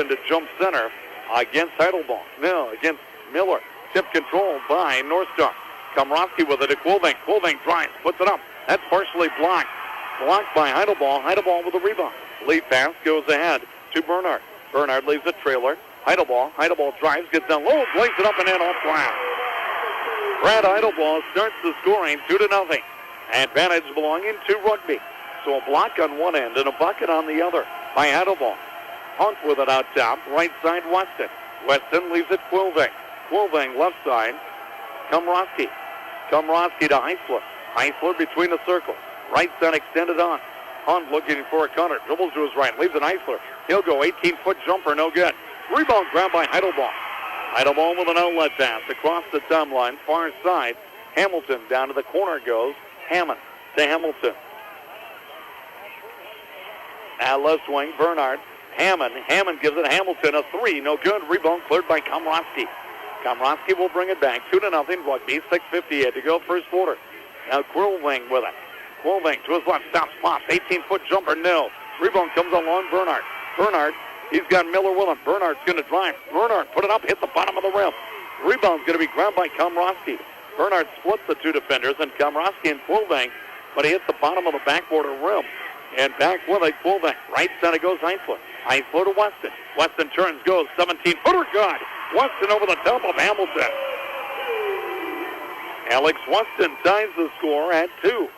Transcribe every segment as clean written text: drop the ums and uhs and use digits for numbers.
Hamilton to jump center against Heidelbaum. No, against Miller. Tip control by North Star. Komrosky with it to Quilving. Quilving drives, puts it up. That's partially blocked. Blocked by Heidelbaum. Heidelbaum with a rebound. Lead pass goes ahead to Bernard. Bernard leaves a trailer. Heidelbaum drives, gets down low, lays it up and in off glass. Brad Heidelbaum starts the scoring 2-0. Advantage belonging to Rugby. So a block on one end and a bucket on the other by Heidelbaum. Hunt with it out top, right side Weston. Weston leaves it Quilving. Quilving left side, Komrosky. Komrosky to Heisler. Heisler between the circles. Right side extended on. Hunt looking for a counter. Dribbles to his right, leaves it Heisler. He'll go 18-foot jumper, no good. Rebound grabbed by Heidelbaum. Heidelbaum with an outlet pass across the timeline, far side. Hamilton down to the corner goes. Hammond to Hamilton. At left wing, Bernard. Hammond gives it Hamilton, a three, no good. Rebound cleared by Komrosky. Komrosky will bring it back, 2-0 Rugby, 6:58 to go first quarter. Now Quilving with it. Quilving to his left, stops, pops, 18-foot jumper, no. Rebound comes along Bernard. Bernard, he's got Miller with him. Bernard's going to drive. Bernard put it up, hit the bottom of the rim. Rebound's going to be grabbed by Komrosky. Bernard splits the two defenders, and Komrosky and Quilving, but he hits the bottom of the backboard rim. And back with it, Quilving. Right center goes Heisler. Heisler to Weston. Weston turns, goes 17-footer, good. Weston over the top of Hamilton. Alex Weston ties the score at 2.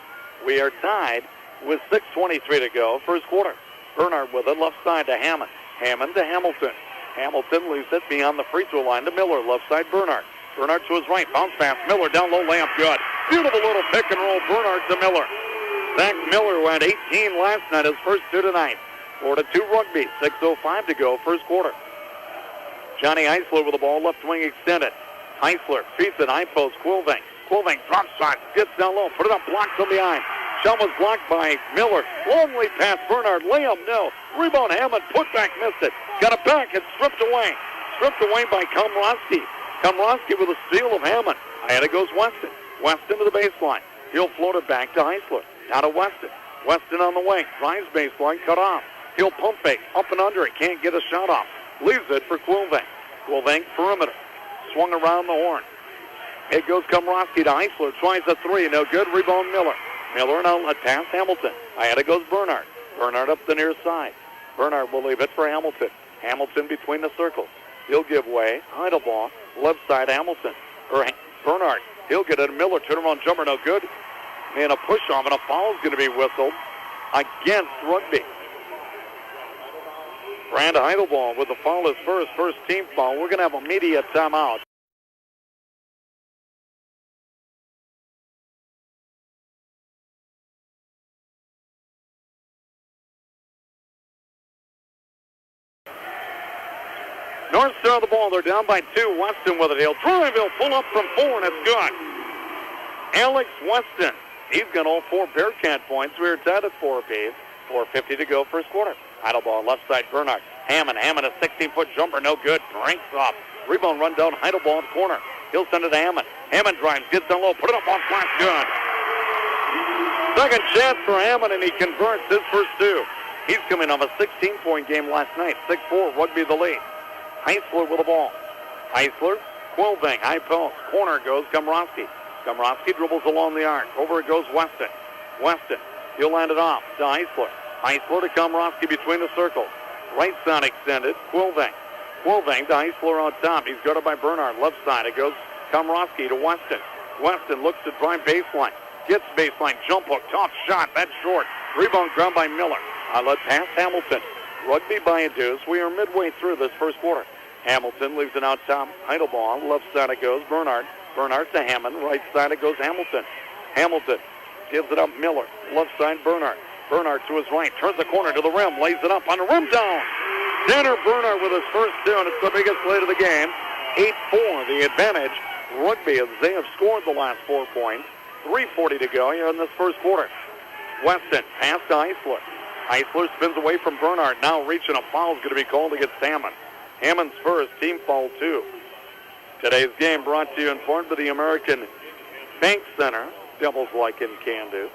We are tied with 6:23 to go, first quarter. Bernard with it, left side to Hammond. Hammond to Hamilton. Hamilton leaves it beyond the free throw line to Miller, left side Bernard. Bernard to his right, bounce pass. Miller down low, layup good. Beautiful little pick and roll, Bernard to Miller. Zach Miller went 18 last night, his first two tonight. 4-2 Rugby, 6:05 to go, first quarter. Johnny Heisler with the ball, left wing extended. Heisler feeds it, high post, Quilving. Quilving drop shot, gets down low, put it up, blocked from behind. Shot was blocked by Miller. Long lead pass, Bernard, layup, no. Rebound, Hammond, put back, missed it. Got it back, it's stripped away. Stripped away by Komrosky. Komrosky with a steal of Hammond. Ahead it goes Weston. Weston to the baseline. He'll float it back to Heisler. Now to Weston. Weston on the wing. Drives baseline, cut off. He'll pump fake. Up and under it. Can't get a shot off. Leaves it for Quilving. Quilving perimeter. Swung around the horn. It goes Komrosky to Heisler. Tries a three. No good. Rebound Miller. Miller an outlet pass Hamilton. Ahead it goes Bernard. Bernard up the near side. Bernard will leave it for Hamilton. Hamilton between the circles. He'll give way. Heidelbaum. Left side Hamilton. Bernard. He'll get it. Miller. Turnaround jumper. No good. And a push-off and a foul is going to be whistled against Rugby. Brand Heidelbaum with the foul is first team foul. We're going to have a media timeout. North Star of the ball. They're down by 2. Weston with it. He'll drive. He'll pull up from 4, and it's good. Alex Weston. He's got all 4 Bearcat points. We are tied at 4 apiece. 4:50 to go first quarter. Heidelbaum left side Bernard. Hammond a 16-foot jumper, no good. Drinks off. Rebound run down Heidelbaum corner. He'll send it to Hammond. Hammond drives, gets down low, put it up off glass, good. Second chance for Hammond, and he converts his first 2. He's coming off a 16-point game last night. 6-4, Rugby the lead. Heisler with the ball. Heisler, Quilving, high post. Corner goes Komrosky. Komrosky dribbles along the arc. Over it goes Weston. Weston, he'll land it off to Heisler. Heisler to Komrosky between the circles. Right side extended, Quilving. Quilving to Heisler on top. He's guarded by Bernard. Left side, it goes Komrosky to Weston. Weston looks to drive baseline. Gets baseline, jump hook, tough shot. That's short. Rebound ground by Miller. Outlet pass Hamilton. Rugby by a deuce. We are midway through this first quarter. Hamilton leaves it out top. Heidelbaum. Left side it goes Bernard. Bernard to Hammond. Right side it goes Hamilton. Hamilton gives it up Miller. Left side Bernard. Bernard to his right. Turns the corner to the rim. Lays it up on the rim down. Tanner Bernard with his first 2, and it's the biggest lead of the game. 8-4 the advantage. Rugby as they have scored the last 4 points. 3:40 to go here in this first quarter. Weston pass to Heisler. Heisler spins away from Bernard. Now reaching, a foul is going to be called against Hammond. Hammond's first, team foul 2. Today's game brought to you in part by the American Bank Center. Devils like in can do.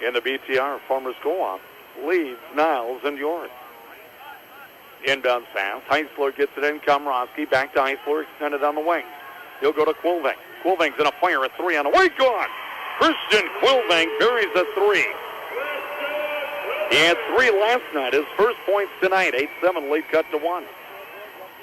In the BTR Farmers Co-op, Leeds, Niles, and York. Inbounds pass. Heisler gets it in. Komrosky back to Heisler, extended on the wing. He'll go to Quilving. Quilving's going to fire a three on the way. Gone! Christian Quilving buries a three. He had three last night. His first points tonight. 8-7 lead cut to 1.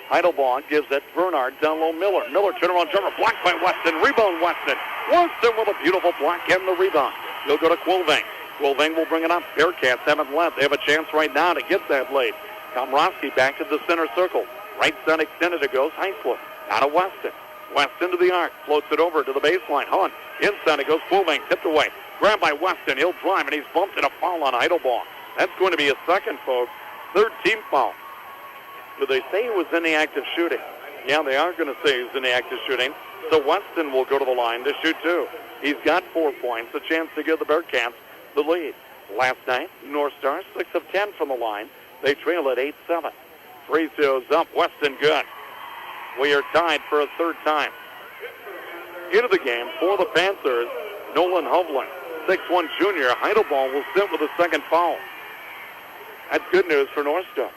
Heidelbaugh gives it Bernard down low. Miller. Miller turnaround jumper blocked by Weston. Rebound Weston. Weston with a beautiful block and the rebound. He'll go to Quilving. Quilving will bring it up. Bearcats haven't left. They have a chance right now to get that lead. Komrosky back to the center circle. Right side extended it goes. Heisler. Out of Weston. Weston to the arc. Floats it over to the baseline. Hunt. Inside it goes. Quilving tipped away. Grabbed by Weston. He'll drive and he's bumped in a foul on Heidelbaugh. That's going to be a second, folks. Third team foul. Do they say he was in the act of shooting? Yeah, they are going to say he's in the act of shooting. So Weston will go to the line to shoot two. He's got 4 points, a chance to give the Bearcats the lead. Last night, North Star, 6 of 10 from the line. They trail at 8-7. Free throws up. Weston good. We are tied for a third time. Into the game for the Panthers, Nolan Hovland, 6'1 junior. Heidelbaugh will sit with a second foul. That's good news for North Star.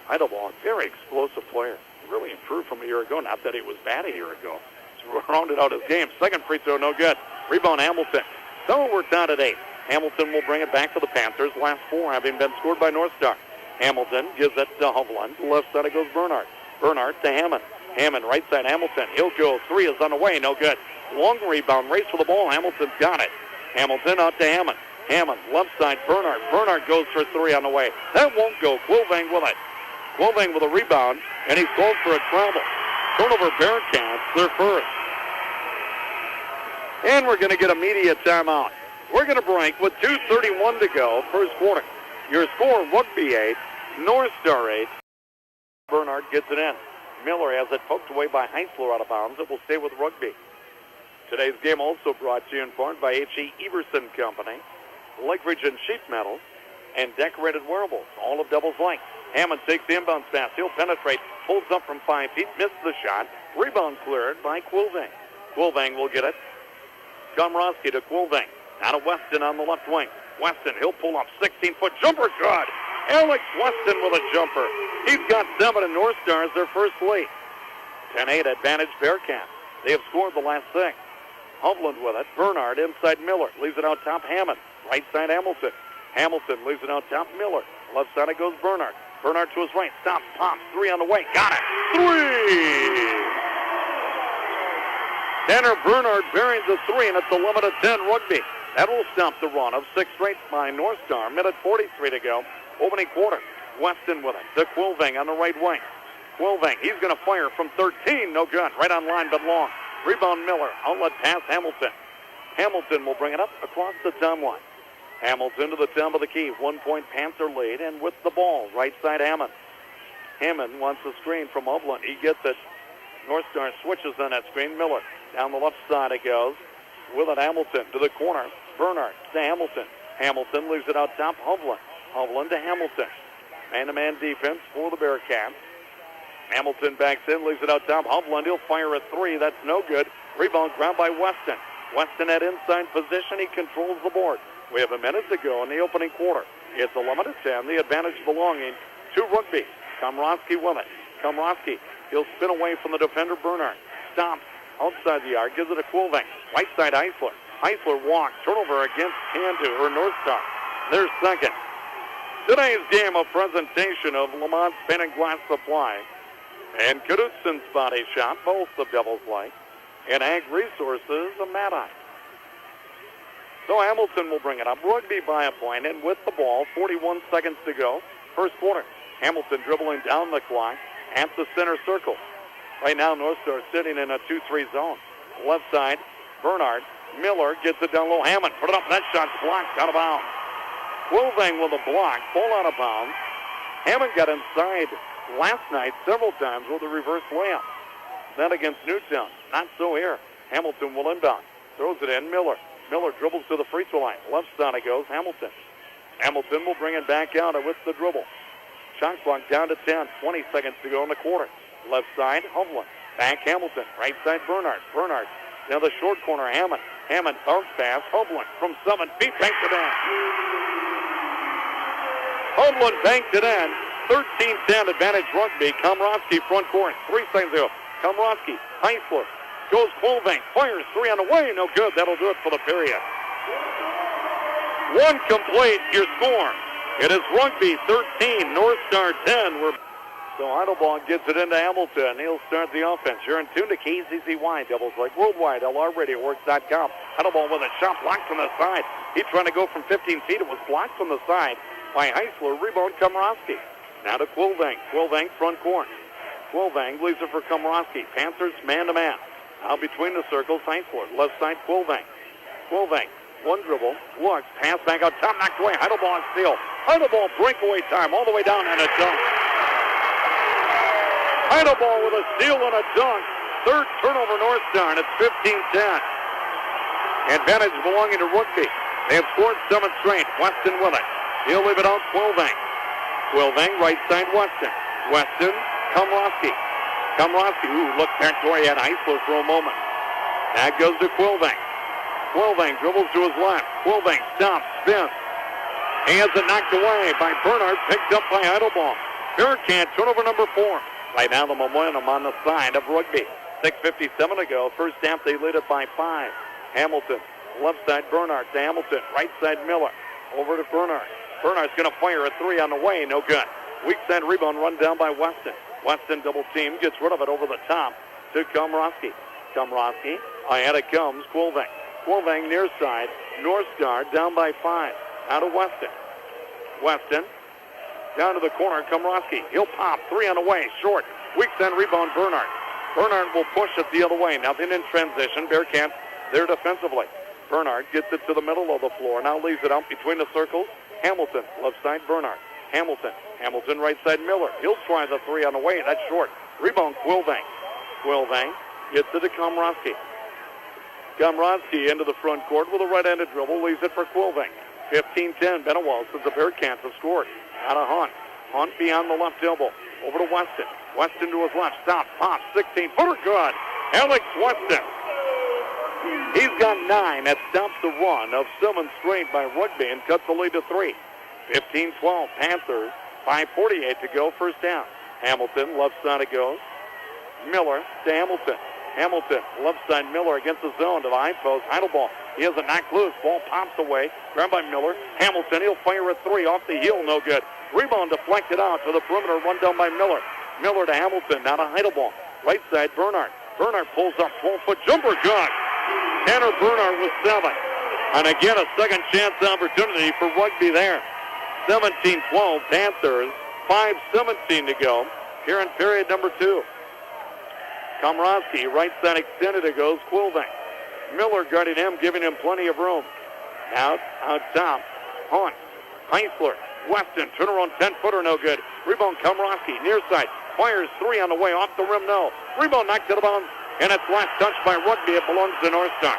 Heidelbaugh, very explosive player. Really improved from a year ago. Not that he was bad a year ago. He's rounded out his game. Second free throw, no good. Rebound, Hamilton. So it worked out at 8. Hamilton will bring it back to the Panthers. Last 4 having been scored by North Star. Hamilton gives it to Hovland. Left side it goes Bernard. Bernard to Hammond. Hammond, right side, Hamilton. He'll go. 3 is on the way. No good. Long rebound. Race for the ball. Hamilton's got it. Hamilton out to Hammond. Hammond, left side, Bernard. Bernard goes for 3 on the way. That won't go. Quilving with it. Quilving with a rebound, and he's called for a travel. Turnover Bearcats, their first. And we're going to get a media timeout. We're going to break with 2:31 to go, first quarter. Your score, Rugby 8, North Star 8. Bernard gets it in. Miller has it poked away by Heisler out of bounds. It will stay with Rugby. Today's game also brought to you in part by H.E. Everson Company, Lake Region Sheet Metal, and Decorated Wearables, all of Devil's Lake. Hammond takes the inbounds pass. He'll penetrate, pulls up from 5 feet, missed the shot. Rebound cleared by Quilving. Quilving will get it. Komrosky to Quilving. Out of Weston on the left wing. Weston, he'll pull up. 16-foot jumper shot. Alex Weston with a jumper. He's got 7 and North Stars their first lead. 10-8 advantage Bearcats. They have scored the last 6. Hovland with it. Bernard inside Miller. Leaves it out top Hammond. Right side Hamilton. Hamilton leaves it out top Miller. Left side it goes Bernard. Bernard to his right. Stop. Pops. 3 on the way. Got it. 3! Tanner Bernard buries the 3, and it's 11-10 Rugby. That will stop the run of 6 straight by North Star. Minute 43 to go. Opening quarter. Weston with it. To Quilving on the right wing. Quilving. He's going to fire from 13. No good. Right on line, but long. Rebound Miller. Outlet pass Hamilton. Hamilton will bring it up across the timeline. Hamilton to the top of the key. 1-point Panther lead, and with the ball, right side Hammond. Hammond wants the screen from Hovland. He gets it. North Star switches on that screen. Miller down the left side it goes. With it Hamilton to the corner. Bernard to Hamilton. Hamilton leaves it out top. Hovland. Hovland to Hamilton. Man-to-man defense for the Bearcats. Hamilton backs in, leaves it out top. Hovland, he'll fire a 3. That's no good. Rebound grabbed by Weston. Weston at inside position. He controls the board. We have a minute to go in the opening quarter. It's 11-10. The advantage belonging to Rugby. Komrosky with it. Komrosky, he'll spin away from the defender Bernard. Stops outside the arc. Gives it to Quilving. Right side Heisler. Heisler walks. Turnover against Candu or North Star. Their second. Today's game, a presentation of Lamont's Paint and Glass Supply and Knudsen's Body Shop, both of Devil's Lake, and Ag Resources of Mad-Eye. So Hamilton will bring it up. Rugby by a point, and with the ball, 41 seconds to go. First quarter. Hamilton dribbling down the clock at the center circle. Right now, North Star sitting in a 2-3 zone. Left side, Bernard. Miller gets it down low. Hammond put it up. That shot's blocked out of bounds. Quilving with a block. Ball out of bounds. Hammond got inside last night several times with a reverse layup. Then against Newtown. Not so here. Hamilton will inbound. Throws it in. Miller. Miller dribbles to the free throw line. Left side it goes. Hamilton. Hamilton will bring it back out with the dribble. Shot clock down to 10. 20 seconds to go in the quarter. Left side, Hovland. Back Hamilton. Right side, Bernard. Bernard. Now the short corner, Hammond. Hammond bounce pass. Hovland from 7 feet. Banked it in. Hovland banked it in. 13-10 advantage Rugby. Komorowski front court. 3 seconds ago. Komorowski, Heisler, goes Quillbank, fires 3 on the way. No good. That'll do it for the period. 1 complete, your score. It is Rugby 13, North Star 10. So Heidelbaugh gets it into Hamilton. He'll start the offense. You're in tune to KZZY, Doubles like Worldwide, LRRadioWorks.com. Heidelbaugh with a shot blocked from the side. He's trying to go from 15 feet. It was blocked from the side by Heisler. Rebound, Komorowski. Now to Quillbank. Quillbank front court. Quillbank leaves it for Komorowski. Panthers man-to-man. Now between the circles, Heisler. Left side, Quillbank. Quillbank. 1 dribble. Looks. Pass back out top. Knocked away. Heidelbaugh steal. Heidelbaugh breakaway time. All the way down and a dunk. Heidelbaugh with a steal and a dunk. 3rd turnover North Star, and it's 15-10. Advantage belonging to Rugby. They have scored 7 straight. Weston with it. He'll leave it out. Quillbank. Quillbank, right side, Weston. Weston, Komorowski. Komorowski, looked back where he had Heisler for a moment. That goes to Quillbank. Quillbank dribbles to his left. Quillbank stops, spins. He has it knocked away by Bernard, picked up by Heidelbaugh. Bearcat, turnover number 4. Right now the momentum on the side of Rugby. 6:57 to go. First half they lead it by 5. Hamilton, left side Bernard to Hamilton. Right side Miller. Over to Bernard. Bernard's going to fire a 3 on the way. No good. Weak side rebound run down by Weston. Weston double team. Gets rid of it over the top to Komorowski. Komorowski. Ahead it comes. Quillbank. Quillbank near side. North Star down by 5. Out of Weston. Weston. Down to the corner. Komorowski. He'll pop. 3 on the way. Short. Weak side rebound Bernard. Bernard will push it the other way. Nothing in transition. Bearcats there defensively. Bernard gets it to the middle of the floor. Now leaves it out between the circles. Hamilton, left side Bernard. Hamilton. Hamilton, right side Miller. He'll try the 3 on the way. That's short. Rebound Quillbank. Quillbank gets it to Komorowski. Komorowski into the front court with a right-handed dribble. Leaves it for Quillbank. 15-10. Been a while since the Bearcats have scored. Out of Hunt. Hunt beyond the left elbow. Over to Weston. Weston to his left. Stop. Pop. 16-footer. Good. Alex Weston. He's got 9. That stops the run of 7 straight by Rugby and cuts the lead to 3. 15-12. Panthers. 5:48 to go. First down. Hamilton. Left side it goes. Miller to Hamilton. Hamilton. Left side Miller against the zone to the high post. Heidelbaugh. He has a knock loose. Ball pops away. Grabbed by Miller. Hamilton. He'll fire a 3 off the heel. No good. Rebound deflected out to the perimeter. Run down by Miller. Miller to Hamilton. Now to Heidelbaugh. Right side Bernard. Bernard pulls up. 12-foot jumper. Good. Tanner Bernard with 7. And again, a second chance opportunity for Rugby there. 17-12 Panthers. 5:17 to go here in period number 2. Komorowski, right side extended. It goes Quillbank. Miller guarding him, giving him plenty of room. Out top. Hunt. Heisler. Weston. Turnaround 10-footer. No good. Rebound Komorowski. Near side. Fires 3 on the way. Off the rim. No. Rebound knocked to the bounds. And it's last touched by Rugby. It belongs to North Star.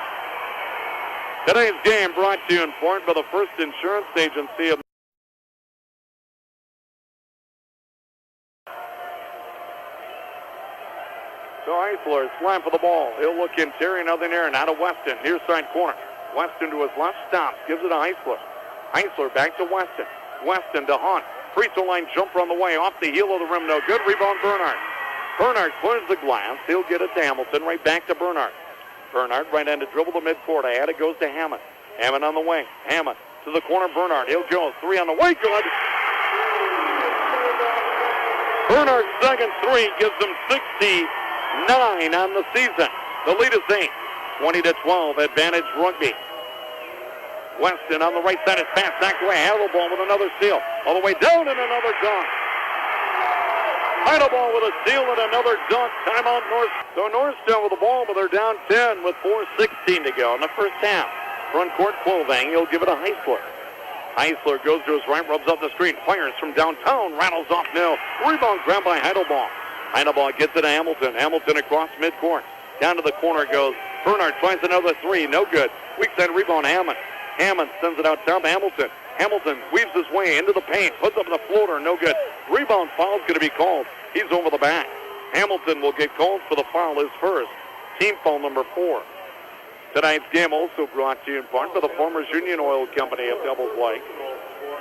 Today's game brought to you in part by the First Insurance Agency of So Heisler slam for the ball. He'll look interior, nothing there, and out of Weston. Near side corner. Weston to his left, stops, gives it to Heisler. Heisler back to Weston. Weston to Hunt. Free throw line jumper on the way, off the heel of the rim, no good. Rebound Bernard. Bernard clears the glass. He'll get it to Hamilton, right back to Bernard. Bernard right-handed dribble to midcourt. Ahead it goes to Hammond. Hammond on the wing. Hammond to the corner, Bernard. He'll go. 3 on the way, good. Bernard's second 3 gives them 69 on the season. The lead is 8. 20-12, advantage Rugby. Weston on the right side is fast, knocked away. Heidelbaugh with another steal. All the way down and another dunk. Heidelbaugh with a steal and another dunk. Timeout North. So North Star with the ball, but they're down 10 with 4:16 to go in the first half. Front court Quillbank. He'll give it to Heisler. Heisler goes to his right, rubs off the screen, fires from downtown, rattles off now. Rebound grabbed by Heidelbaugh. Heidelbaugh gets it to Hamilton. Hamilton across midcourt. Down to the corner goes. Bernard tries another 3. No good. Weak side rebound Hammond. Hammond sends it out top. Hamilton. Hamilton weaves his way into the paint. Puts up the floater. No good. Rebound foul's going to be called. He's over the back. Hamilton will get called for the foul, his first. Team foul number 4. Tonight's game also brought to you in part by the Farmers Union Oil Company of Devils Lake.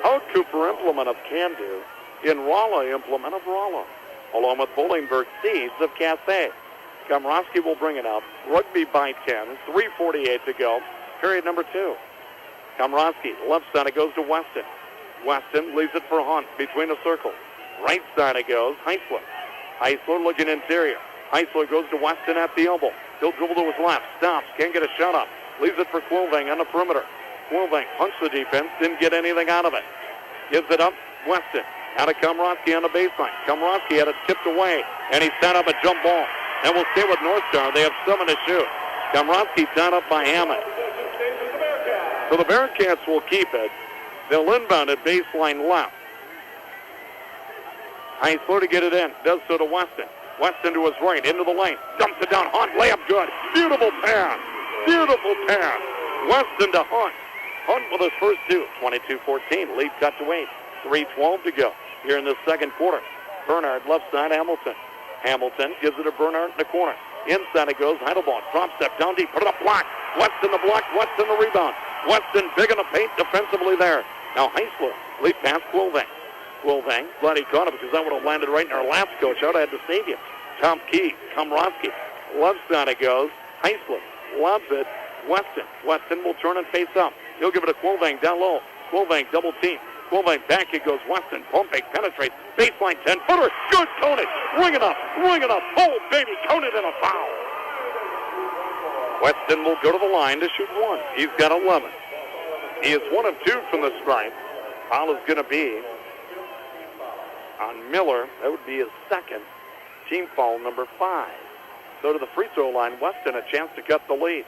Out Cooper Implement of Can-Do. in Rolla, implement of Rolla, along with Bolingbrook Seeds of Cathay. Komrosky will bring it up. Rugby by 10, 3:48 to go. Period number 2. Komrosky, left side it goes to Weston. Weston leaves it for Hunt between the circles. Right side it goes, Heisler. Heisler looking interior. Heisler goes to Weston at the elbow. He'll dribble to his left, stops, can't get a shot up. Leaves it for Quilvang on the perimeter. Quilvang hunts the defense, didn't get anything out of it. Gives it up, Weston. Out of Komrosky on the baseline. Komrosky had it tipped away, and he set up a jump ball. And we'll stay with North Star. They have 7 to shoot. Komrosky tied up by Hammond. So the Bearcats will keep it. They'll inbound at baseline left. Heisler to get it in. Does so to Weston. Weston to his right, into the lane. Dumps it down. Hunt, layup good. Beautiful pass. Beautiful pass. Weston to Hunt. Hunt with his first 2. 22-14. Lead cut to 8. 3:12 to go here in the second quarter. Bernard left side, Hamilton. Hamilton gives it to Bernard in the corner. Inside it goes. Heidelbaum. Drop step down deep. Put it up block. Weston the block. Weston the rebound. Weston big in the paint defensively there. Now Heisler. Lead pass Quilvang. Quilvang. Glad he caught it because that would have landed right in our laps, coach. I would have had to save you. Tom Key. Komrosky. Left side it goes. Heisler. Lobs it. Weston. Weston will turn and face up. He'll give it to Quilvang down low. Quilvang double team. Quilvang back it goes. Weston. Pump fake penetrates. Baseline 10-footer. Good. Conant. Ring it up. Ring it up. Oh, baby. Conant in a foul. Weston will go to the line to shoot 1. He's got 11. He is 1 of 2 from the stripe. Foul is going to be on Miller. That would be his second. Team foul number 5. So to the free throw line, Weston a chance to cut the lead.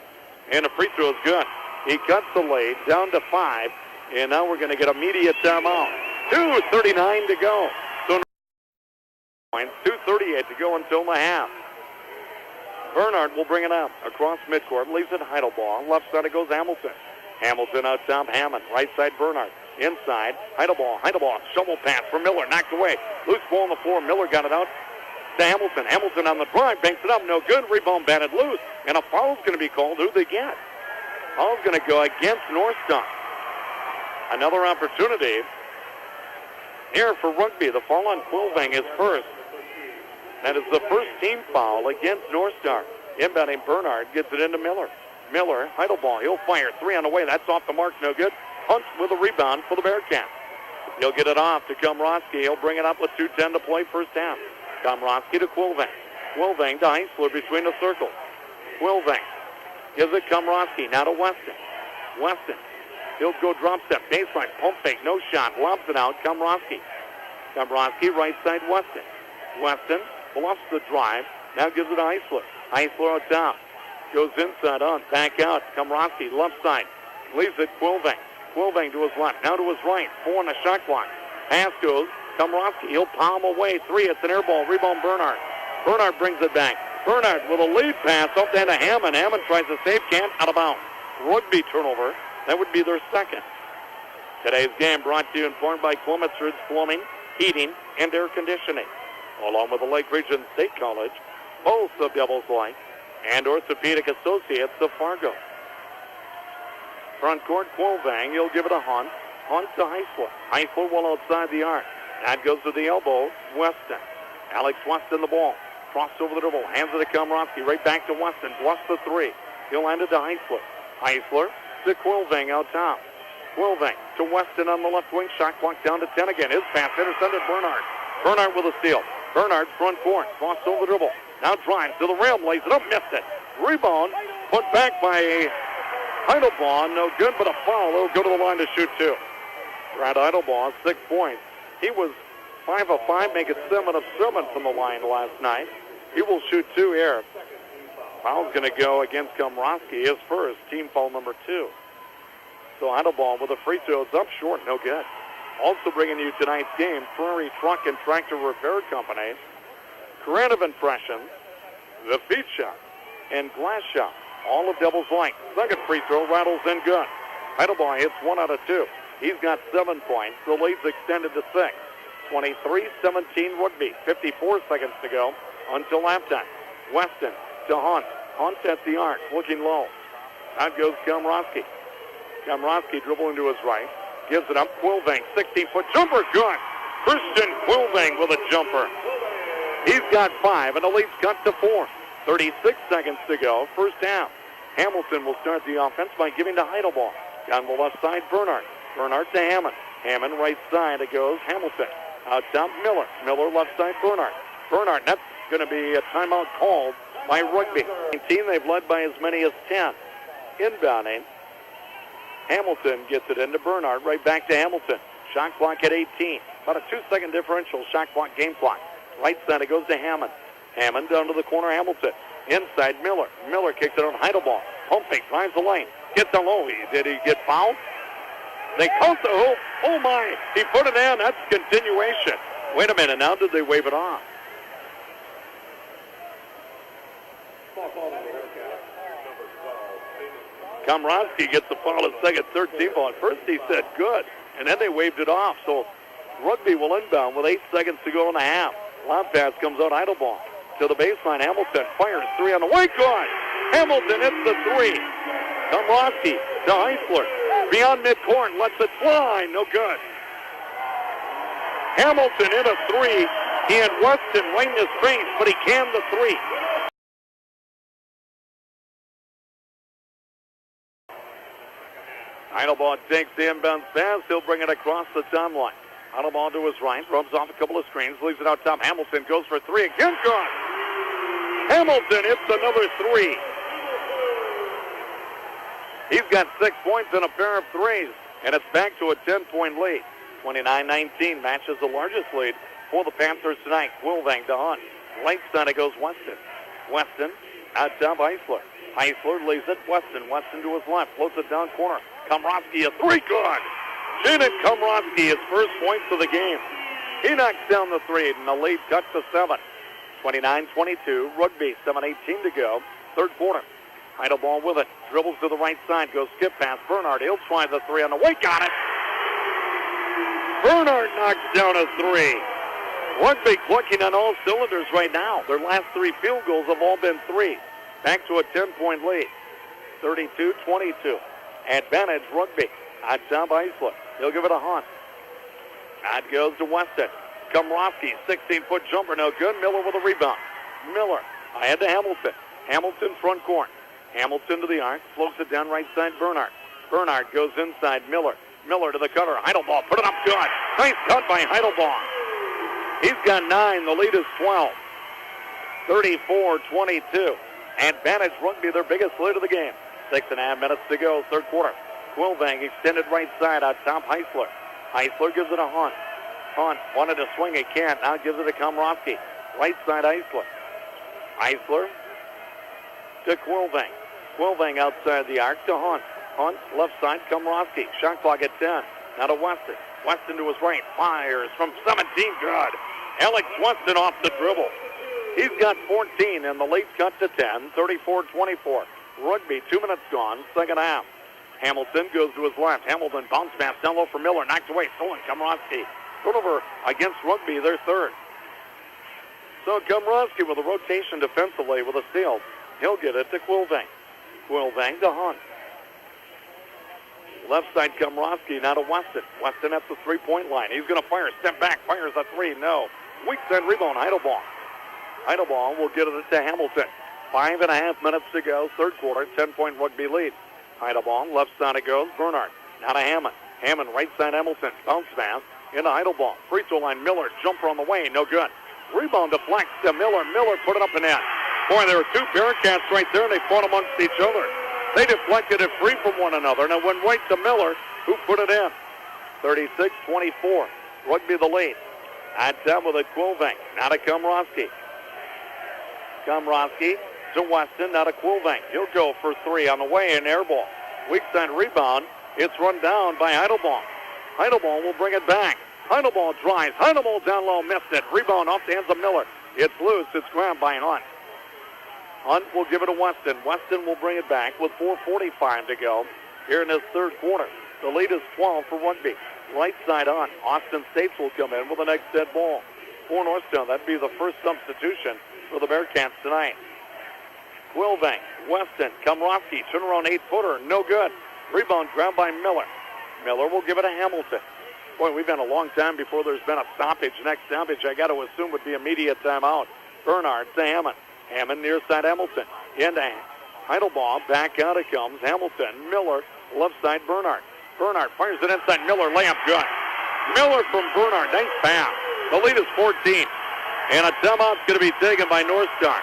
And the free throw is good. He cuts the lead down to 5. And now we're going to get immediate timeout. 2:39 to go. So 2:38 to go until the half. Bernard will bring it up across midcourt. Leaves it Heidelbaum. Left side it goes Hamilton. Hamilton out top. Hammond. Right side Bernard. Inside Heidelbaum. Heidelbaum. Shovel pass for Miller. Knocked away. Loose ball on the floor. Miller got it out to Hamilton. Hamilton on the drive. Banks it up. No good. Rebound batted loose. And a foul's going to be called. Who'd they get? Foul's going to go against North Star. Another opportunity here for Rugby. The foul on Quilvang is first. That is the first team foul against North Star. Inbounding Bernard gets it into Miller. Miller, Heidelbaum, he'll fire 3 on the way. That's off the mark, no good. Hunt with a rebound for the Bearcats. He'll get it off to Komrosky. He'll bring it up with 2:10 to play first half. Komrosky to Quilvang. Quilvang to Heisler between the circles. Quilvang gives it Komrosky. Now to Weston. Weston. He'll go drop step. Baseline. Pump fake. No shot. Lobs it out. Komrosky. Komrosky right side Weston. Weston bluffs the drive. Now gives it to Heisler. Heisler on top. Goes inside on. Back out. Komrosky left side. Leaves it Quilvang. Quilvang to his left. Now to his right. 4 on the shot clock. Pass goes. Komrosky. He'll palm away. 3. It's an air ball. Rebound Bernard. Bernard brings it back. Bernard with a lead pass up to Hammond. Hammond tries to save. Can't. Out of bounds. Rugby turnover. That would be their second. Today's game brought to you in part by Clements Ridge Plumbing, Heating, and Air Conditioning, along with the Lake Region State College, both of Devils Lake, and Orthopedic Associates of Fargo. Front court, Quilvang. He'll give it a Hunt. Hunt to Heisler. Heisler well outside the arc. That goes to the elbow. Weston. Alex Weston the ball. Crossed over the dribble. Hands it to Komrosky. Right back to Weston. Bluffs the 3. He'll hand it to Heisler. Heisler to Quilvang out top. Quilvang to Weston on the left wing. Shot clock down to 10 again. His pass intercepted Bernard. Bernard with a steal. Bernard front court. Crossed over the dribble. Now drives to the rim. Lays it up. Missed it. Rebound. Put back by Heidelbaum. No good, but a foul. He'll go to the line to shoot 2. Brad Heidelbaum, 6 points. He was 5 of 5, making 7 of 7 from the line last night. He will shoot 2 here. Foul's going to go against Komrosky, his first, team foul number 2. So Heidelbaum with a free throw. It's up short, no good. Also bringing you tonight's game, Prairie Truck and Tractor Repair Company, Creative Impressions, The Feed Shop, and Glass Shop. All of Devils Lake. Second free throw rattles in good. Heidelbaum hits 1 out of 2. He's got 7 points. The lead's extended to 6. 23-17 Rugby. 54 seconds to go until halftime. Weston to Hunt. Hunt at the arc, looking low. Out goes Komrosky. Komrosky dribbling to his right. Gives it up. Quilvang, 16-foot jumper, good. Christian Quilving with a jumper. He's got 5, and the lead's cut to 4. 36 seconds to go, first half. Hamilton will start the offense by giving to Heidelbaugh. On the left side, Bernhardt. Bernhardt to Hammond. Hammond right side, it goes Hamilton. Out top, Miller. Miller left side, Bernhardt. Bernhardt, that's going to be a timeout called by Rugby. 19, they've led by as many as 10. Inbounding. Hamilton gets it into Bernhardt, right back to Hamilton. Shot clock at 18. About a 2-second differential shot clock, game clock. Right side, it goes to Hammond. Hammond down to the corner, Hamilton. Inside, Miller. Miller kicks it on Heidelbaugh. Pump fake, drives the lane. Gets a low. Did he get fouled? They count the hoop. Oh, my. He put it in. That's continuation. Wait a minute. Now did they wave it off? Komrosky gets the foul at second, 13 ball. At first he said good, and then they waved it off. So Rugby will inbound with 8 seconds to go in the half. Lob pass comes out Heidelbaugh to the baseline. Hamilton fires 3 on the way. Good. Hamilton hits the 3. Komrosky to Eisler. Beyond midcourt, lets it fly. No good. Hamilton hit a 3. He had Weston right in his face, but he canned the 3. Heidelbaugh takes the inbound pass. He'll bring it across the timeline. Heidelbaugh to his right, rubs off a couple of screens, leaves it out top. Hamilton goes for 3 again. Good. Hamilton hits another 3. He's got 6 points and a pair of threes, and it's back to a 10-point lead. 29-19 matches the largest lead for the Panthers tonight. Quilving to Hunt. Right side it goes Weston. Weston out top Eisler. Eisler leaves it Weston. Weston to his left, floats it down corner. Komrosky a 3, good. Jaden Komrosky, his first points of the game. He knocks down the 3, and the lead cut to 7. 29-22, Rugby, 7:18 to go, third quarter. Heidelbaugh with it, dribbles to the right side, goes skip pass. Bernhardt, he'll try the 3 on the way, got it. Bernhardt knocks down a 3. Rugby clicking on all cylinders right now. Their last 3 field goals have all been 3. Back to a 10-point lead, 32-22. Advantage Rugby. On top Eisler. He'll give it a Hunt. That goes to Weston. Komrosky, 16-foot jumper, no good. Miller with a rebound. Miller ahead to Hamilton. Hamilton front court. Hamilton to the arc, floats it down right side Bernhardt. Bernhardt goes inside Miller. Miller to the cutter. Heidelbaugh, put it up good. Nice cut by Heidelbaugh. He's got 9. The lead is 12. 34-22. Advantage Rugby, their biggest lead of the game. 6.5 minutes to go, third quarter. Quilving extended right side out top Eisler. Eisler gives it a Hunt. Hunt wanted to swing, he can't. Now gives it to Komrosky. Right side Eisler. Eisler to Quilving. Quilving outside the arc to Hunt. Hunt left side, Komrosky. Shot clock at 10. Now to Weston. Weston to his right. Fires from 17. Good. Alex Weston off the dribble. He's got 14, and the lead cut to 10. 34-24. Rugby, 2 minutes gone, second half. Hamilton goes to his left. Hamilton bounce pass down low for Miller. Knocked away. Stolen. Komrosky. Turnover against Rugby, their third. So Komrosky with a rotation defensively with a steal. He'll get it to Quilving. Quilving to Hunt. Left side Komrosky now to Weston. Weston at the three-point line. He's going to fire. Step back. Fires a 3. No. Weak side rebound. Heidelbaugh. Heidelbaugh will get it to Hamilton. 5.5 minutes to go. Third quarter. 10-point Rugby lead. Heidelbaugh. Left side it goes. Bernhardt. Now to Hammond. Hammond right side Hamilton. Bounce pass into Heidelbaugh. Free throw line. Miller. Jumper on the way. No good. Rebound deflects to Miller. Miller put it up and in. Boy, there were 2 Bearcats right there, and they fought amongst each other. They deflected it free from one another, and it went right to Miller, who put it in. 36-24. Rugby the lead. At down with a Quilving. Now to Komrosky. Komrosky to Weston. Now to Quilving. He'll go for 3 on the way, and air ball. Weak side rebound. It's run down by Heidelbaugh. Heidelbaugh will bring it back. Heidelbaugh drives. Heidelbaugh down low, missed it. Rebound off the hands of Miller. It's loose. It's grabbed by Hunt. Hunt will give it to Weston. Weston will bring it back with 4:45 to go here in this third quarter. The lead is 12 for Rugby. Right side on. Austin States will come in with the next dead ball. For Northstown, that'd be the first substitution for the Bearcats tonight. Quilving, Weston, Komrosky, turn around 8-footer, no good. Rebound grabbed by Miller. Miller will give it to Hamilton. Boy, we've been a long time before there's been a stoppage. Next stoppage, I got to assume, would be immediate timeout. Bernard to Hammond. Hammond near side Hamilton. Into Heidelbaugh. Back out it comes. Hamilton. Miller. Left side Bernard. Bernard fires it inside Miller. Layup good. Miller from Bernard. Nice pass. The lead is 14. And a timeout's going to be taken by North Star.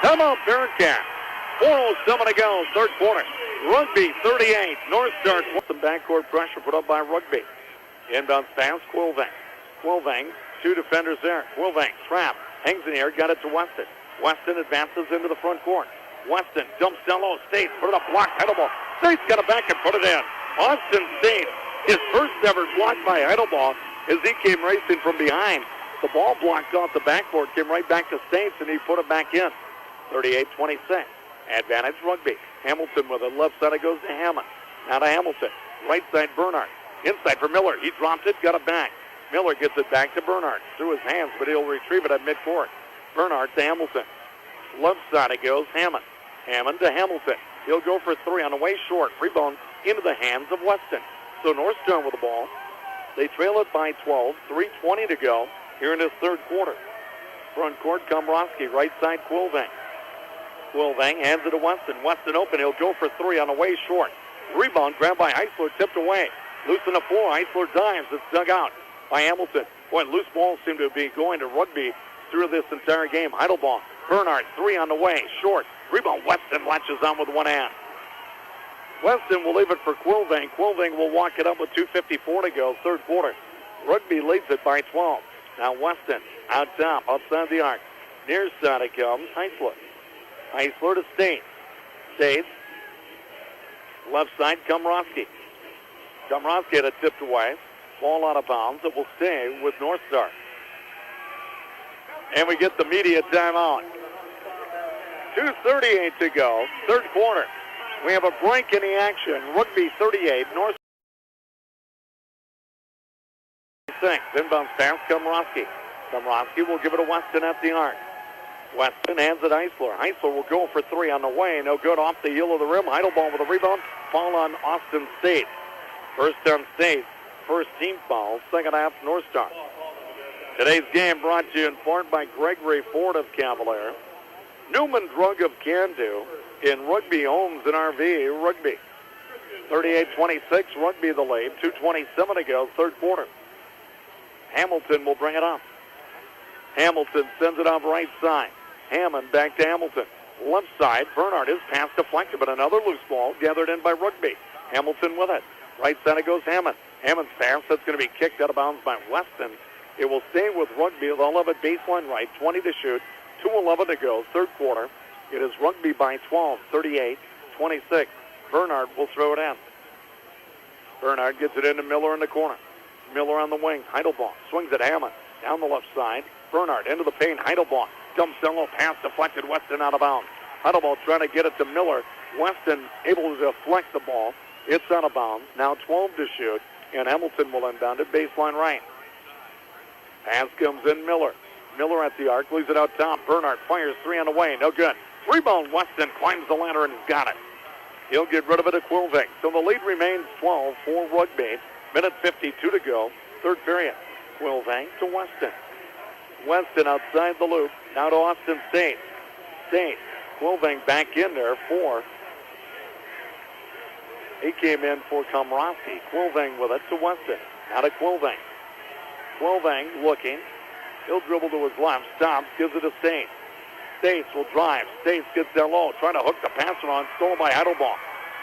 Timeout Bearcats. 4:07 to go. Third quarter. Rugby 38. North Star. Some backcourt pressure put up by Rugby. Inbounds pass. Quilvang. Quilvang. Two defenders there. Quilvang. Trap. Hangs in the air. Got it to Weston. Weston advances into the front court. Weston dumps down low. States. Put it up. Blocked. Heidelbaugh. States got it back and put it in. Austin States. His first ever block by Heidelbaugh as he came racing from behind. The ball blocked off the backboard. Came right back to States and he put it back in. 38-26. Advantage Rugby. Hamilton with it. Left side it goes to Hammond. Now to Hamilton. Right side Bernard. Inside for Miller. He dropped it. Got it back. Miller gets it back to Bernard. Through his hands, but he'll retrieve it at midcourt. Bernard to Hamilton. Left side it goes. Hammond. Hammond to Hamilton. He'll go for three on the way short. Rebound into the hands of Weston. So North Star with the ball. They trail it by 12. 3:20 to go here in this third quarter. Front court, Komrosky. Right side, Quilvang. Quilvang hands it to Weston. Weston open. He'll go for three on the way short. Rebound grabbed by Eisler. Tipped away. Loose on the floor. Eisler dives. It's dug out by Hamilton. Boy, loose balls seem to be going to Rugby through this entire game. Heidelbaugh. Bernard, three on the way. Short. Rebound. Weston latches on with one hand. Weston will leave it for Quilvang. Quilvang will walk it up with 2:54 to go. Third quarter. Rugby leads it by 12. Now Weston out top, outside the arc. Near side it comes. Eisler. Eisler to States. States. Left side, Komrosky. Komrosky had it tipped away. Ball out of bounds. It will stay with North Star. And we get the media timeout. 2:38 to go. Third quarter. We have a break in the action. Rugby 38, North 6. Inbounds pass, Komrosky. Komrosky will give it to Weston at the arc. Weston hands it Eisler. Eisler will go for three on the way. No good off the heel of the rim. Heidelbaugh with a rebound. Foul on Austin State. First on State. First team foul. Second half, North Star. Today's game brought to you in part by Gregory Ford of Cavalier. Newman Drug of Can-Do. In Rugby Homes and RV, Rugby. 38-26, Rugby the lead. 2:27 to go, third quarter. Hamilton will bring it up. Hamilton sends it off right side. Hammond back to Hamilton. Left side, Bernard is pass deflected, but another loose ball gathered in by Rugby. Hamilton with it. Right side it goes Hammond. Hammond's pass, that's going to be kicked out of bounds by Weston. It will stay with Rugby. They'll have it baseline right, 20 to shoot, 2:11 to go, third quarter. It is Rugby by 12, 38-26. Bernard will throw it in. Bernard gets it into Miller in the corner. Miller on the wing. Heidelbaugh swings at Hammond. Down the left side. Bernard into the paint. Heidelbaugh dumps down low. Pass deflected. Weston out of bounds. Heidelbaugh trying to get it to Miller. Weston able to deflect the ball. It's out of bounds. Now 12 to shoot. And Hamilton will inbound it baseline right. Pass comes in Miller. Miller at the arc. Leaves it out top. Bernard fires three on the way. No good. Rebound, Weston climbs the ladder and got it. He'll get rid of it at Quilvang. So the lead remains 12 for Rugby. Minute 52 to go. Third period. Quilvang to Weston. Weston outside the loop. Now to Austin State. State. Quilvang back in there for. He came in for Komrosky. Quilvang with it to Weston. Now to Quilvang. Quilvang looking. He'll dribble to his left. Stops. Gives it to State. States will drive. States gets down low, trying to hook the passer on, stolen by Heidelbaugh.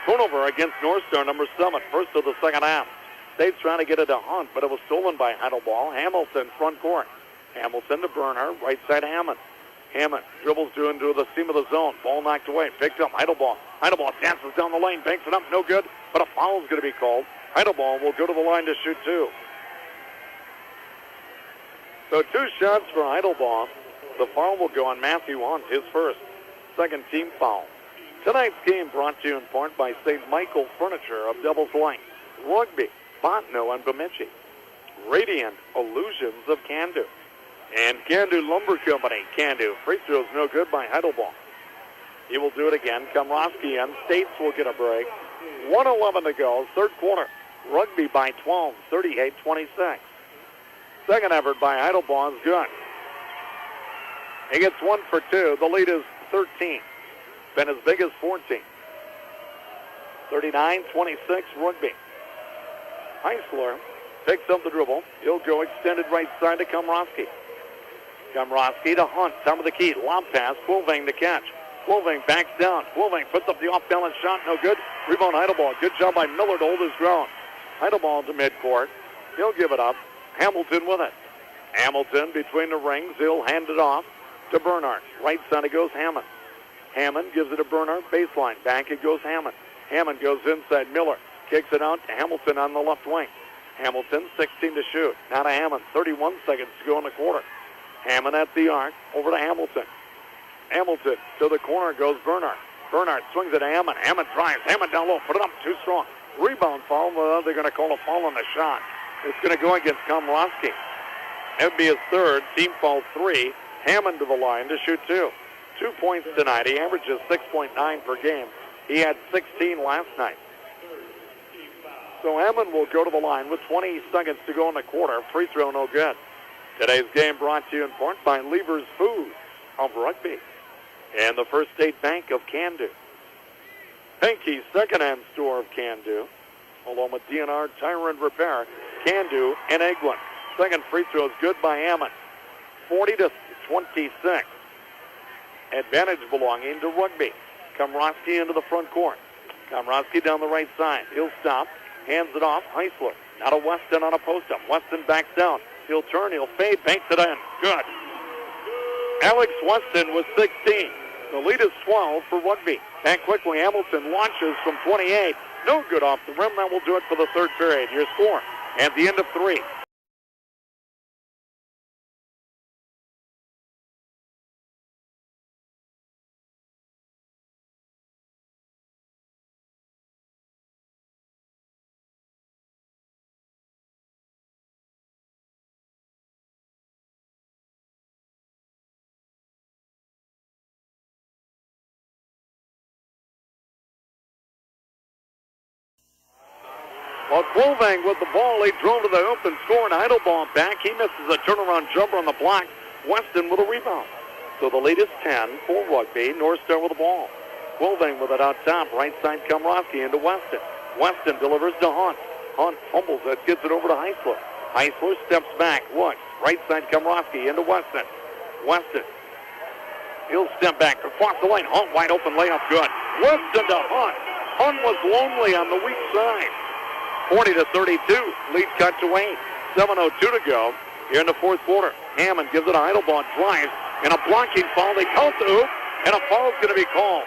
Turnover against North Star, number 7, first of the second half. States trying to get it to Hunt, but it was stolen by Heidelbaugh. Hamilton, front court. Hamilton to Bernard, right side Hammond. Hammond dribbles into the seam of the zone. Ball knocked away, picked up Heidelbaugh. Heidelbaugh dances down the lane, banks it up, no good, but a foul is going to be called. Heidelbaugh will go to the line to shoot two. So 2 shots for Heidelbaugh. The foul will go on Matthew Hunt, his first. Second team foul. Tonight's game brought to you in part by St. Michael Furniture of Devils Lake. Rugby, Botno, and Bemidji. Radiant Illusions of Can-Do. And Can-Do Lumber Company. Can-Do. Free throws no good by Heidelbaugh. He will do it again. Komrosky and States will get a break. 1:11 to go. Third quarter. Rugby by 12, 38-26. Second effort by Heidelbaugh is good. He gets 1 for 2. The lead is 13. Been as big as 14. 39-26 Rugby. Heisler picks up the dribble. He'll go extended right side to Komrosky. Komrosky to Hunt, top of the key. Lob pass, Quilvang to catch. Quilvang backs down. Quilvang puts up the off-balance shot, no good. Rebound Heidelbaugh. Good job by Miller to hold his ground. Heidelbaugh to midcourt. He'll give it up. Hamilton with it. Hamilton between the rings. He'll hand it off to Bernhardt. Right side it goes Hammond. Hammond gives it to Bernhardt. Baseline. Back it goes Hammond. Hammond goes inside Miller. Kicks it out to Hamilton on the left wing. Hamilton, 16 to shoot. Now to Hammond. 31 seconds to go in the quarter. Hammond at the arc. Over to Hamilton. Hamilton to the corner goes Bernhardt. Bernhardt swings it to Hammond. Hammond drives. Hammond down low. Put it up. Too strong. Rebound foul. Well, they're going to call a foul on the shot. It's going to go against Komrosky. That would be his third. Team foul 3. Hammond to the line to shoot 2. 2 points tonight. He averages 6.9 per game. He had 16 last night. So Hammond will go to the line with 20 seconds to go in the quarter. Free throw no good. Today's game brought to you in part by Lever's Foods of Rugby and the First State Bank of Can-Do. Pinky's second-hand store of Can-Do, along with DNR Tire and Repair, Can-Do, and Egwin. Second free throw is good by Hammond. 40-26. Advantage belonging to Rugby. Komrosky into the front court. Komrosky down the right side. He'll stop. Hands it off. Heisler. Now to Weston on a post-up. Weston backs down. He'll turn. He'll fade. Banks it in. Good. Alex Weston was 16. The lead is 12 for Rugby. And quickly, Hamilton launches from 28. No good off the rim. That will do it for the third period. Your score at the end of 3. Well, Quilvang with the ball. He drove to the open score, and Heidelbaugh back. He misses a turnaround jumper on the block. Weston with a rebound. So the lead is 10 for Rugby. North Star with the ball. Quilvang with it out top. Right side Komrosky into Weston. Weston delivers to Hunt. Hunt fumbles it, gets it over to Heisler. Heisler steps back, looks. Right side Komrosky into Weston. Weston. He'll step back across the lane. Hunt wide open layup, good. Weston to Hunt. Hunt was lonely on the weak side. 40-32, lead cut to Wayne. 7:02 to go here in the fourth quarter. Hammond gives it a Heidelbaugh, drives, and a blocking foul. They count the hoop, and a foul is going to be called.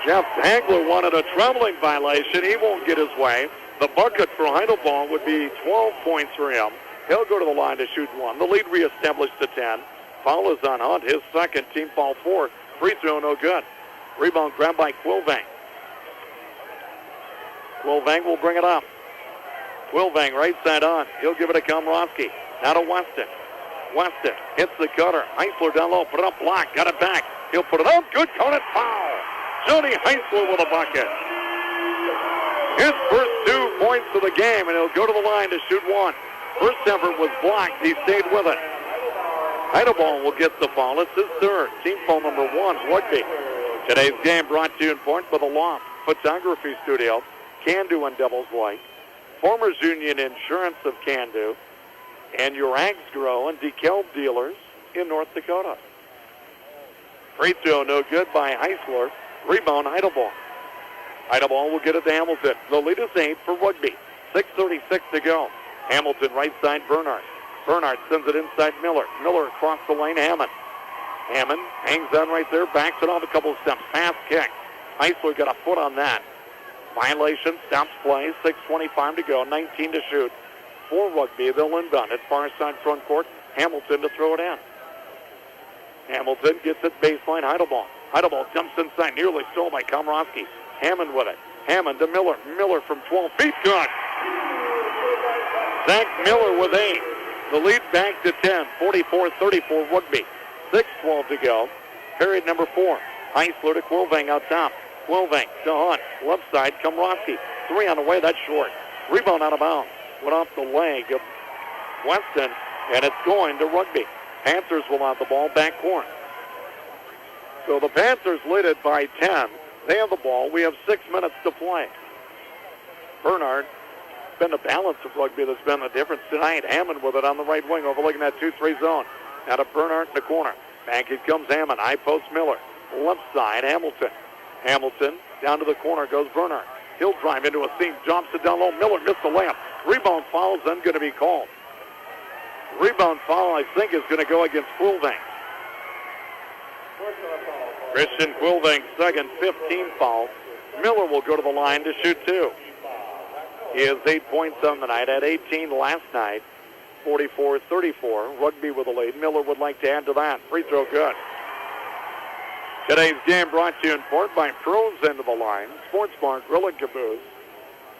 Jeff Hagler wanted a traveling violation. He won't get his way. The bucket for Heidelbaugh would be 12 points for him. He'll go to the line to shoot 1. The lead reestablished to 10. Foul is on Hunt, his second, team foul 4. Free throw no good. Rebound grabbed by Quilvang. Quilvang will bring it up. Quilvang right side on. He'll give it to Komrosky. Now to Weston. Weston hits the cutter. Heisler down low. Put it up, block. Got it back. He'll put it up. Good counted foul. Johnny Heisler with a bucket. His first 2 points of the game, and he'll go to the line to shoot 1. First effort was blocked. He stayed with it. Heidelbaugh will get the foul. It's his third. Team foul number 1, Rugby. Today's game brought to you in part by the Loft Photography Studio, Can-Do and Devil's Lake, Farmers Union Insurance of Can-Do, and your Ags Grow and DeKalb dealers in North Dakota. Free throw no good by Heisler. Rebound Heidelbaugh. Heidelbaugh will get it to Hamilton. The lead is 8 for Rugby. 6:36 to go. Hamilton right side Bernhardt. Bernhardt sends it inside Miller. Miller across the lane. Hammond. Hammond hangs on right there, backs it off a couple of steps. Pass kick. Heisler got a foot on that. Violation, stops play, 6:25 to go, 19 to shoot. For Rugby, they'll inbound at far side front court. Hamilton to throw it in. Hamilton gets it baseline, Heidelbaugh. Heidelbaugh jumps inside, nearly stolen by Komrosky. Hammond with it. Hammond to Miller. Miller from 12 feet, good. Zach Miller with 8. The lead back to 10, 44-34 Rugby. 6:12 to go. Period number 4. Heisler to Quilvang out top. Quilving to Hunt. Left side, Komrosky. 3 on the way, that's short. Rebound out of bounds. Went off the leg of Weston, and it's going to Rugby. Panthers will have the ball back court. So the Panthers lead it by 10. They have the ball. We have 6 minutes to play. Bernard, been the balance of Rugby that's been the difference tonight. Hammond with it on the right wing, overlooking that 2-3 zone. Now to Bernard in the corner. Back it comes Hammond. High post Miller. Left side, Hamilton. Hamilton down to the corner goes Bernard. He'll drive into a seam, jumps it down low. Miller missed the layup. Rebound foul is then going to be called. Rebound foul, I think, is going to go against Quilving. Christian Quilving, second 15 foul. Miller will go to the line to shoot 2. He has 8 points on the night, had 18 last night. 44-34. Rugby with a lead. Miller would like to add to that. Free throw good. Today's game brought to you in part by Pros End of the Line, Sports Bar, Grill and Caboose,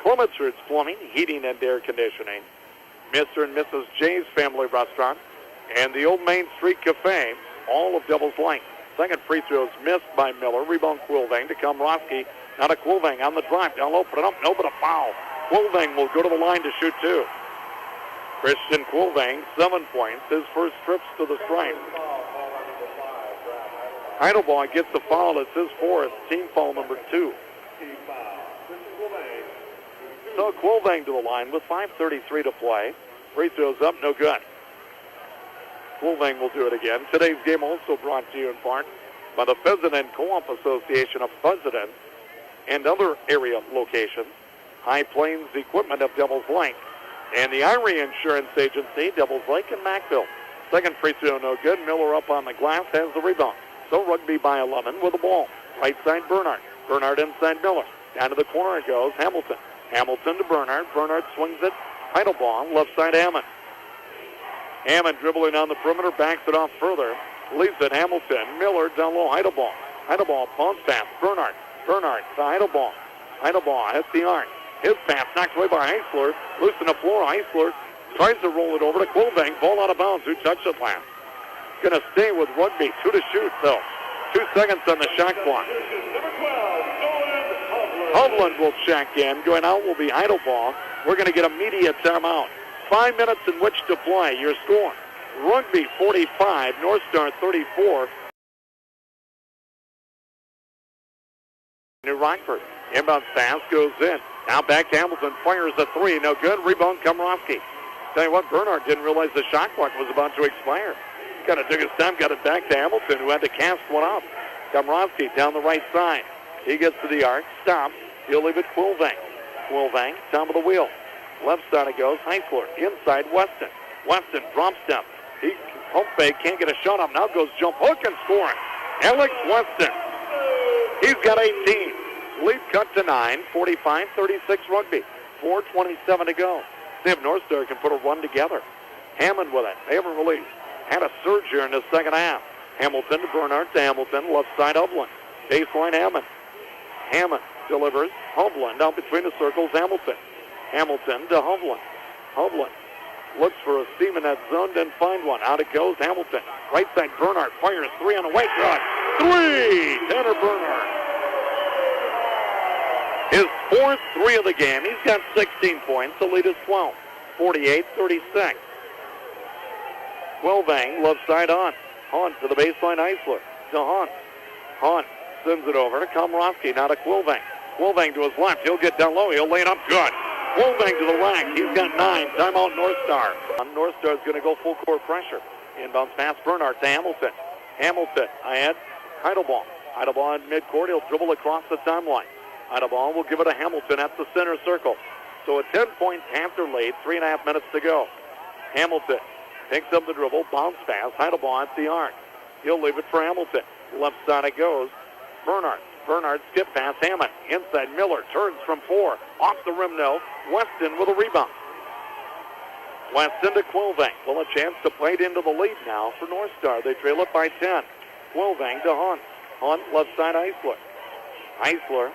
Clemensford's Plumbing, Heating and Air Conditioning, Mr. and Mrs. J's Family Restaurant, and the Old Main Street Cafe, all of Devil's Lake. Second free throw is missed by Miller. Rebound Quilving to Komrosky. Now to Quilving on the drive. Down low, put it up. No, but a foul. Quilving will go to the line to shoot 2. Christian Quilving, 7 points. His first trips to the stripe. Heidelbaugh gets the foul. It's his 4th. Team foul number 2. So Quilving to the line with 5:33 to play. Free throws up, no good. Quilving will do it again. Today's game also brought to you in part by the Pheasant and Co-op Association of Pheasant and other area locations, High Plains Equipment of Devil's Lake, and the Irie Insurance Agency, Devil's Lake and Macville. Second free throw, no good. Miller up on the glass, has the rebound. So Rugby by 11 with the ball. Right side, Bernard. Bernard inside Miller. Down to the corner it goes, Hamilton. Hamilton to Bernard. Bernard swings it. Heidelbaugh, left side Hammond. Hammond dribbling on the perimeter, backs it off further. Leaves it, Hamilton. Miller down low, Heidelbaugh. Heidelbaugh bounce pass, Bernard. Bernard to Heidelbaugh. Heidelbaugh hits the arc. His pass knocked away by Heisler. Loose on the floor, Heisler tries to roll it over to Quilving. Ball out of bounds. Who touched it last? Going to stay with Rugby. 2 to shoot, though. 2 seconds on the shot clock. Hovland will check in. Going out will be Heidelbaugh. We're going to get immediate timeout. 5 minutes in which to play. Your score: Rugby 45, North Star 34. New Rockford. Inbound pass goes in. Now back to Hamilton. Fires a 3. No good. Rebound Komrosky. Tell you what, Bernard didn't realize the shot clock was about to expire. Kind of took his time, got it back to Hamilton, who had to cast one up. Komrosky down the right side. He gets to the arc, stops. He'll leave it Quilving. Quilving, top of the wheel. Left side it goes, Heisler. Inside, Weston. Weston, drop step. He pump fake, can't get a shot up. Now goes jump hook and scoring. Alex Weston. He's got 18. Lead cut to 9, 45-36 Rugby. 4:27 to go. See if North Star can put a run together. Hammond with it. They haven't really had a surge here in the second half. Hamilton to Bernard to Hamilton. Left side Hovland. Baseline Hammond. Hammond delivers. Hovland down between the circles. Hamilton. Hamilton to Hovland. Hovland looks for a seam in that zone, then find one. Out it goes. Hamilton. Right side Bernard fires 3 on the way. Good. 3! Tanner Bernard. His 4th 3 of the game. He's got 16 points. The lead is 12. 48-36. Quilving, left side Hunt. Hunt to the baseline, Heisler. To Hunt. Hunt sends it over to Komrosky. Now to Quilving. Quilving to his left. He'll get down low. He'll lay it up good. Quilving to the rack. He's got 9. Timeout North Star. North Star is going to go full court pressure. Inbounds pass Bernard to Hamilton. Hamilton ahead. Heidelbaugh. Heidelbaugh in midcourt. He'll dribble across the timeline. Heidelbaugh will give it to Hamilton at the center circle. So a 10-point Panther lead. 3.5 minutes to go. Hamilton picks up the dribble, bounce pass, Heidelbaugh at the arc. He'll leave it for Hamilton. Left side it goes. Bernard. Bernard skip pass, Hammond. Inside Miller, turns from 4. Off the rim, no. Weston with a rebound. Weston to Quilving. Well, a chance to play it into the lead now for North Star. They trail it by 10. Quilving to Hunt. Hunt, left side Heisler. Heisler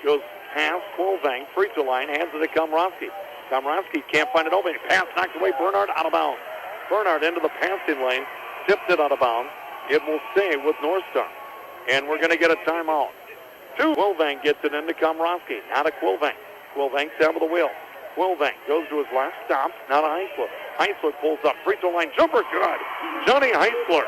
goes past Quilving. Free throw line, hands it to Komrosky. Komrosky can't find it open. Pass knocked away. Bernard out of bounds. Bernard into the passing lane, tipped it out of bounds. It will stay with North Star. And we're going to get a timeout. 2. Quilvang gets it into Komrosky. Now to Quilvang. Quilvang's down with the wheel. Quilvang goes to his left, stops. Now to Heisler. Heisler pulls up. Free throw line jumper, good. Johnny Heisler.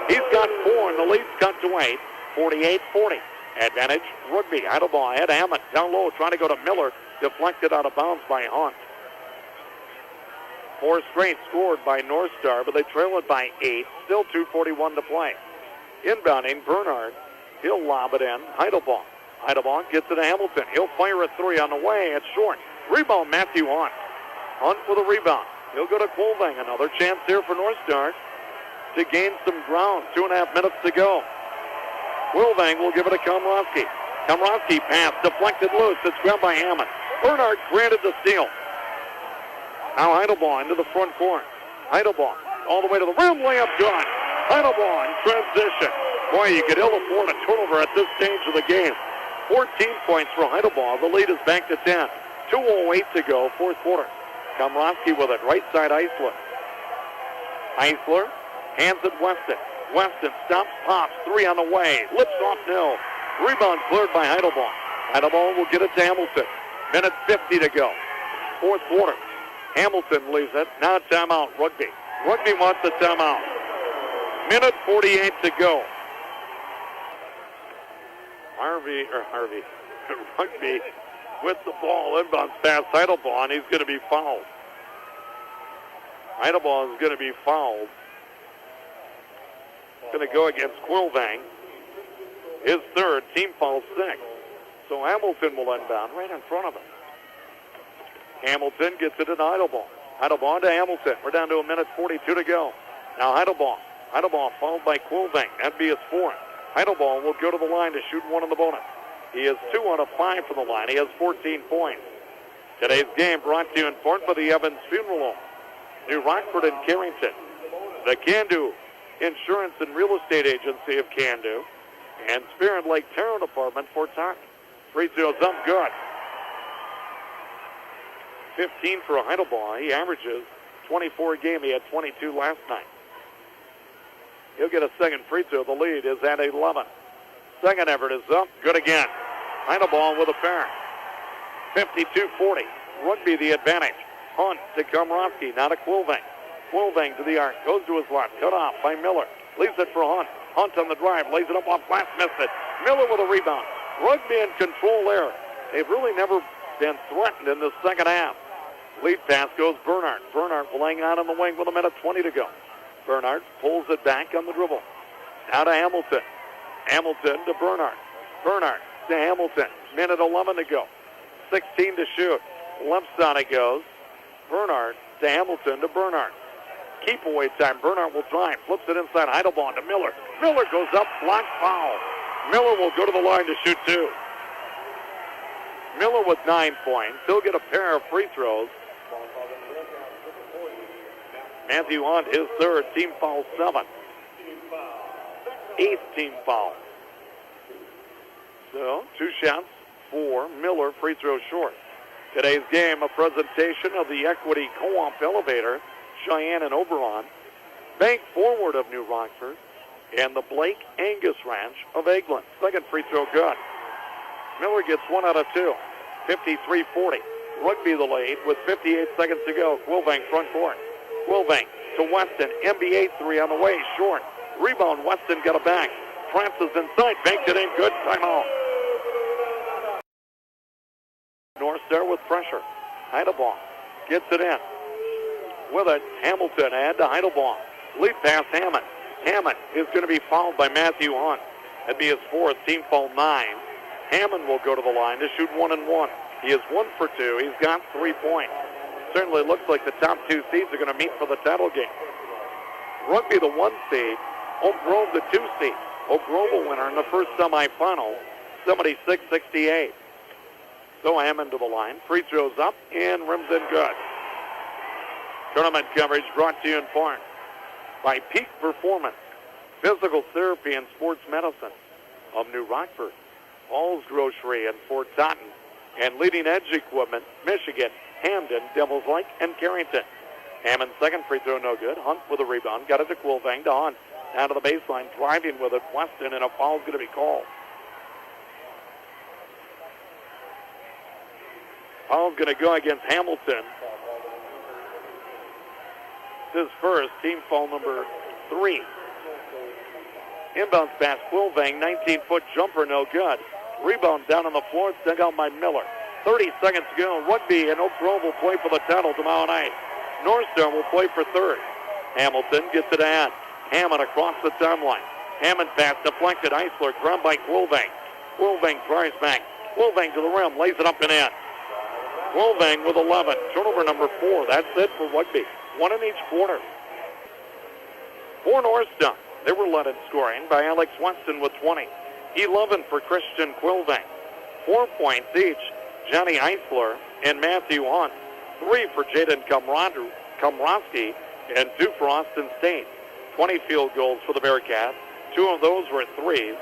He's got 4, and the lead's cut to 8. 48-40. Advantage, Rugby. Idle ball ahead. Hammond down low, trying to go to Miller. Deflected out of bounds by Hunt. 4 straight scored by North Star, but they trail it by 8. Still 2:41 to play. Inbounding, Bernard. He'll lob it in. Heidelbaugh. Heidelbaugh gets it to Hamilton. He'll fire a 3 on the way. It's short. Rebound, Matthew Hunt. Hunt with a rebound. He'll go to Quilvang. Another chance here for North Star to gain some ground. 2.5 minutes to go. Quilvang will give it to Komrosky. Komrosky pass deflected loose. It's grabbed by Hammond. Bernard granted the steal. Now Heidelbaugh into the front court. Heidelbaugh all the way to the rim. Layup good. Heidelbaugh in transition. Boy, you could ill afford a turnover at this stage of the game. 14 points for Heidelbaugh. The lead is back to 10. 2:08 to go, fourth quarter. Komrosky with it. Right side Eisler. Eisler hands it Weston. Weston stops, pops. 3 on the way. Lips off, no. Rebound cleared by Heidelbaugh. Heidelbaugh will get it to Hamilton. Minute 50 to go. Fourth quarter. Hamilton leaves it. Now timeout, Rugby. Rugby wants the timeout. Minute 48 to go. Rugby with the ball. Inbounds past Heidelbaugh, and he's going to be fouled. Heidelbaugh is going to be fouled. Going to go against Quilvang. His third, team foul 6. So Hamilton will inbound right in front of him. Hamilton gets it to Heidelbaugh. Heidelbaugh to Hamilton. We're down to a minute 42 to go. Now Heidelbaugh. Heidelbaugh fouled by Quilvang. That'd be his 4th. Heidelbaugh will go to the line to shoot 1 on the bonus. He is 2 out of 5 from the line. He has 14 points. Today's game brought to you in part by the Evans Funeral Home, New Rockford and Carrington, the Can-Do Insurance and Real Estate Agency of Can-Do, and Spirit Lake Tarot Department, Fort Todd. Free throws up good. 15 for Heidelbaugh. He averages 24 a game. He had 22 last night. He'll get a second free throw. The lead is at 11. Second effort is up. Good again. Heidelbaugh with a pair. 52-40. Rugby the advantage. Hunt to Komrosky. Now to Quilvang. Quilvang to the arc. Goes to his left. Cut off by Miller. Leaves it for Hunt. Hunt on the drive. Lays it up off glass. Missed it. Miller with a rebound. Rugby in control there. They've really never been threatened in the second half. Lead pass goes Bernard. Bernard laying out on the wing with a minute 20 to go. Bernard pulls it back on the dribble. Now to Hamilton. Hamilton to Bernard. Bernard to Hamilton. Minute 11 to go. 16 to shoot. Left side it goes. Bernard to Hamilton to Bernard. Keep away time. Bernard will drive. Flips it inside Heidelbaugh to Miller. Miller goes up. Block foul. Miller will go to the line to shoot 2. Miller with 9 points. He'll get a pair of free throws. Matthew Hunt, his third, team foul 7. 8th team foul. So, 2 shots for Miller, free throw short. Today's game, a presentation of the Equity Co-op Elevator, Cheyenne and Oberon, Bank Forward of New Rockford, and the Blake Angus Ranch of Eglin. Second free throw good. Miller gets 1 out of 2. 53-40. Rugby the lead with 58 seconds to go. Quilvang front court. Quilvang to Weston. NBA 3 on the way. Short. Rebound. Weston got it back. Francis inside. Banked it in. Good. Timeout. North Star with pressure. Heidelbaugh gets it in. With it, Hamilton ahead to Heidelbaugh. Lead pass Hammond. Hammond is going to be fouled by Matthew Hunt. That'd be his 4th. Team foul 9. Hammond will go to the line to shoot 1 and 1. He is 1 for 2. He's got 3 points. Certainly looks like the top 2 seeds are going to meet for the title game. Rugby the 1 seed. Oak Grove the 2 seed. Oak Grove a winner in the first semifinal, 76-68. So Hammond to the line. Free throws up and rims in good. Tournament coverage brought to you in part by Peak Performance, Physical Therapy and Sports Medicine of New Rockford, Paul's Grocery in Fort Totten, and Leading Edge Equipment, Michigan, Hamden, Devils Lake, and Carrington. Hammond's second free throw no good. Hunt with a rebound. Got it to Quilvang to Hunt. Down to the baseline, driving with it. Weston, and a foul's going to be called. Foul's going to go against Hamilton. This is first, team foul number 3. Inbounds pass, Quilvang, 19-foot jumper, no good. Rebound down on the floor, sent out by Miller. 30 seconds to go. Rugby and Oak Grove will play for the title tomorrow night. Northstar will play for third. Hamilton gets it at Hammond across the timeline. Hammond pass deflected. Eisler grabbed by Quilvang. Quilvang drives back. Quilvang to the rim, lays it up and in. Quilvang with 11. Turnover number 4. That's it for Rugby. 1 in each quarter. For Northstar, they were led in scoring by Alex Weston with 20. 11 for Christian Quilvang. 4 points each, Johnny Eisler and Matthew Hunt. 3 for Jaden Komrosky and 2 for Austin State. 20 field goals for the Bearcats. 2 of those were threes.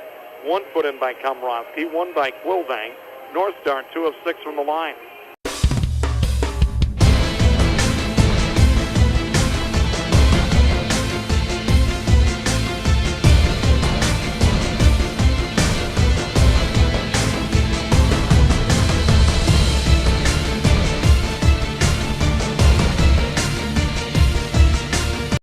1 put in by Komrosky, 1 by Quilvang. Northstar 2 of 6 from the line.